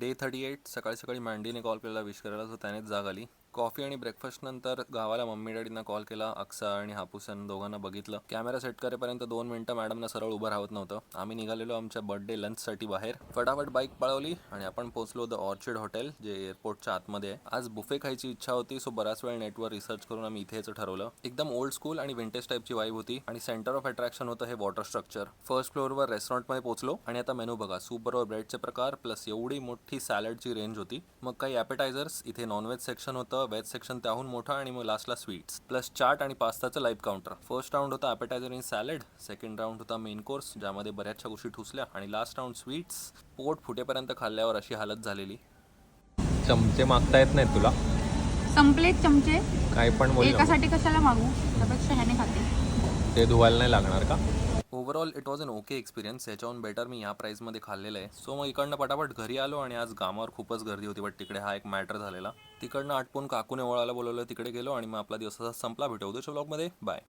Day 38 सकाळी सकाळी मँडीने call केला विश करायला, तर त्यानेच जाग आली. कॉफी आणि ब्रेकफास्ट नंतर गावाला मम्मी डॅडींना कॉल केला. अक्सा आणि हापूस यांना दोघांना बघितलं. कॅमेरा सेट करेपर्यंत 2 मिनिटं मॅडमना सरळ उभं राहत नव्हतं. आम्ही निघालेलो आमच्या बर्थडे लंचसाठी बाहेर. फटाफट बाईक पळवली आणि आपण पोहोचलो द ऑर्चिड हॉटेल, जे एअरपोर्टच्या आतमध्ये आहे. आज बुफे खायची इच्छा होती, सो बराच वेळ नेटवर रिसर्च करून आम्ही इथे यायचं ठरवलं. एकदम ओल्ड स्कूल आणि विंटेज टाईपची वाईब होती आणि सेंटर ऑफ अट्रॅक्शन होतं हे वॉटर स्ट्रक्चर. फर्स्ट फ्लोअरवर रेस्टॉरंटमध्ये पोहोचलो आणि आता मेनू बघा. सूप बरोबर ब्रेडचे प्रकार प्लस एवढी मोठी सॅलडची रेंज होती. मग काही ॲपेटायझर्स, इथे नॉनव्हेज सेक्शन होतं, व्हेज सेक्शन त्याहून मोठा आणि मग लास्टला स्वीट्स प्लस चाट आणि पास्ताचं लाईव्ह काउंटर. फर्स्ट राऊंड होता ॲपेटायझर आणि सॅलड, सेकंड राऊंड होता मेन कोर्स ज्यामध्ये बऱ्याचशा गोष्टी ठुसल्या आणि लास्ट राऊंड स्वीट्स. पोट फुटेपर्यंत खाल्ल्यावर अशी हालत झालेली. चमचे मागता येत नाहीत तुला? संपलेत चमचे. काय पण बोल. एकासाठी कशाला मागू, त्यापेक्षा ह्याने खाते. ते धुवायला नाही लागणार का? Overall it was an okay experience. याच्याहून बेटर मी या प्राईसमध्ये खाल्लेलं आहे. सो मग इकडनं पटापट घरी आलो आणि आज कामावर खूपच गर्दी होती, बट तिकडे हा एक मॅटर झालेला. तिकडनं आटपून काकूने ओळायला बोलवलं, तिकडे गेलो आणि मग आपला दिवस असा संपला. भेटू उद्याच्या व्लॉगमध्ये. बाय.